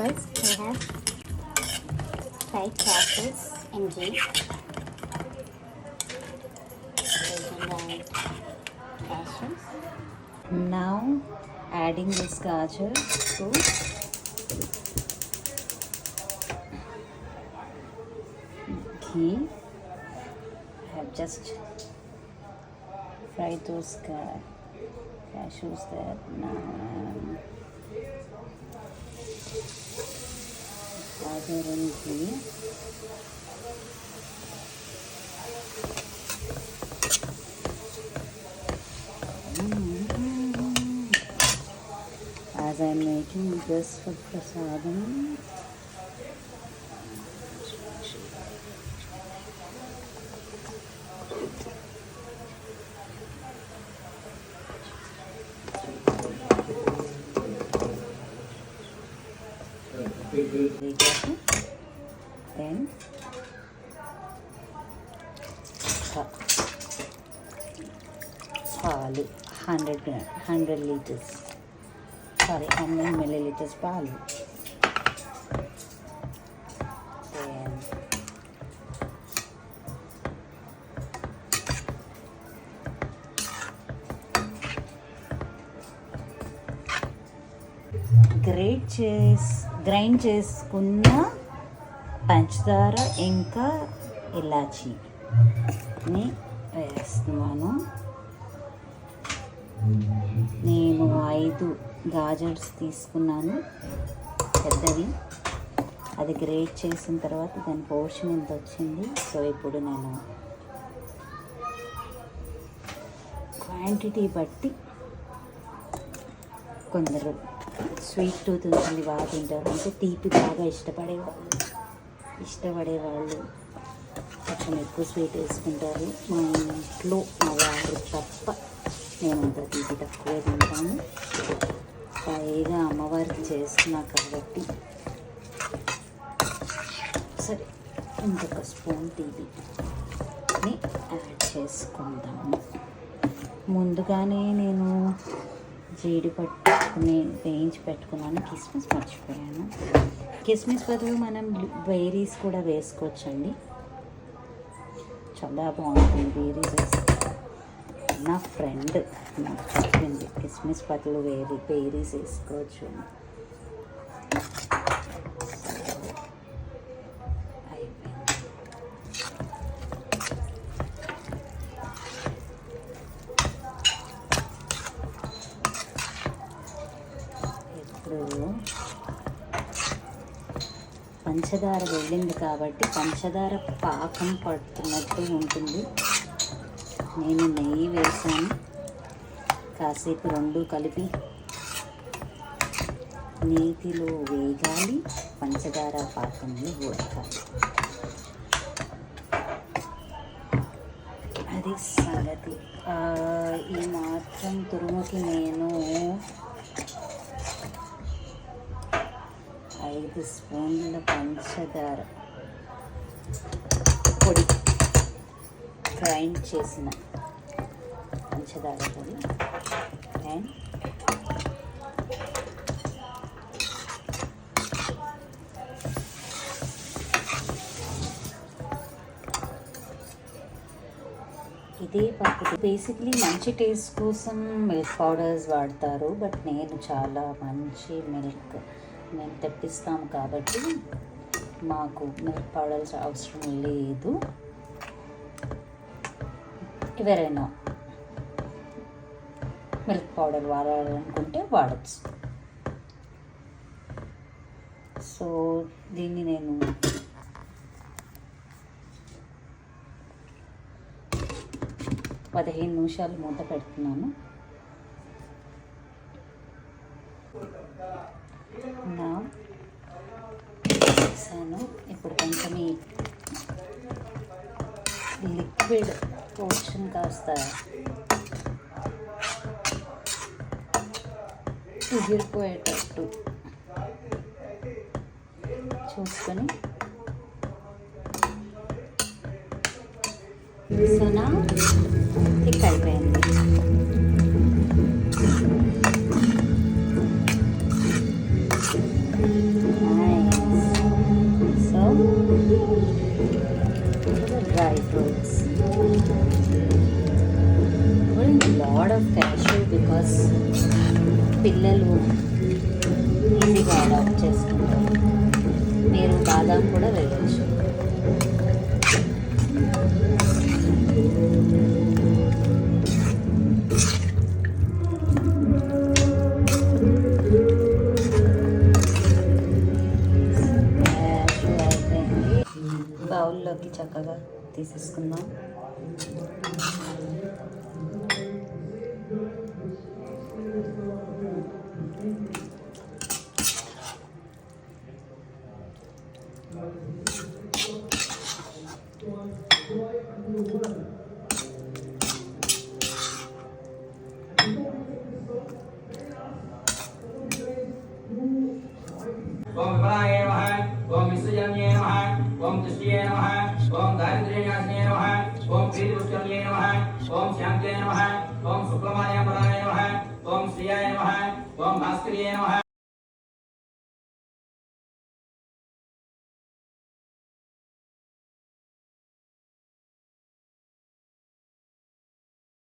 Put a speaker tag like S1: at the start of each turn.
S1: First we have fried cashews and ghee. Cashews. Now adding this gajar to ghee. I have just fried those cashews there. Now gajar and ghee. As I am making this for prasadam, then పాలు 100 liters, sorry 100 milliliters పాలు. Then grind చేసుకున్న పంచదార ఇంకా ఇలాచీని వేస్తున్నాను. నేను 5 గాజర్స్ తీసుకున్నాను పెద్దవి. అది గ్రేట్ చేసిన తర్వాత దాని పోర్షన్ ఎంత వచ్చింది. సో ఇప్పుడు నేను క్వాంటిటీ బట్టి, కొందరు స్వీట్ టూత్ ఉంటుంది బాగా తింటారు, అంటే తీపి బాగా ఇష్టపడేవాళ్ళు కొంచెం ఎక్కువ స్వీట్ వేసుకుంటారు. మా ఇంట్లో మా వారు తప్ప నేనంత తీపి తక్కువే తింటాను. పైగా అమ్మవారికి చేస్తున్నా కాబట్టి సరే ఇంకొక స్పూన్ తీపిని యాడ్ చేసుకుందాము. ముందుగానే నేను జీడిపట్టుకుని వేయించి పెట్టుకున్నాను. కిస్మిస్ మర్చిపోయాను. కిస్మిస్ బదులు మనం బెర్రీస్ కూడా వేసుకోవచ్చండి, చాలా బాగుంటుంది బెర్రీస్ వేస్తే. నా ఫ్రెండ్ నాకు చెప్పింది కిస్మిస్ బదులు బెర్రీస్ వేసుకోవచ్చు. పంచదార వెళ్ళింది కాబట్టి పంచదార పాకం పడుతున్నట్టు ఉంటుంది. నేను నెయ్యి వేసాను, కాసేపు రెండు కలిపి నీటిలో వేగాలి, పంచదార పాకంలో ఉడకాలి. అది సంగతి. ఈ మాత్రం తురుముకి నేను 5 స్పూన్ల పంచదార పొడి, గ్రైండ్ చేసిన పంచదార పొడి, అండ్ ఇదే పద్ధతి. బేసిక్లీ మంచి టేస్ట్ కోసం మిల్క్ పౌడర్స్ వాడతారు, బట్ నేను చాలా మంచి మిల్క్ మేము తెప్పిస్తాము కాబట్టి మాకు మిల్క్ పౌడర్స్ అవసరం లేదు. ఎవరైనా మిల్క్ పౌడర్ వాడాలనుకుంటే వాడచ్చు. సో దీన్ని నేను పదిహేను నిమిషాలు మూత పెడుతున్నాను. వేసాను. ఇప్పుడు కొంచెం ఈ లిక్విడ్ పోర్షన్ కాస్త ఎగిరిపోయేటట్టు చూసుకొని సోనా థిక్ అయిపోయింది. లాడ్ ఆఫ్ క్యాష్యూ బికాస్ పిల్లలు ఈజీగా అడాప్ట్ చేసుకుంటారు. మీరు బాదాం కూడా వేయచ్చు. బౌల్లోకి చక్కగా తీసేసుకుందాం.
S2: ఓం విమలాయ నమః, ఓం విశ్వజన్యే నమః, ఓం తుష్టియే నమః, ఓం దారిద్ర్యనాశినే నమః, ఓం ప్రీతిపుష్కర్యే నమః, ఓం శాంత్యే నమః, ఓం శుక్లమాయ పరాయ నమః, ఓం శ్రియాయ నమః, ఓం భాస్కర్యే నమః.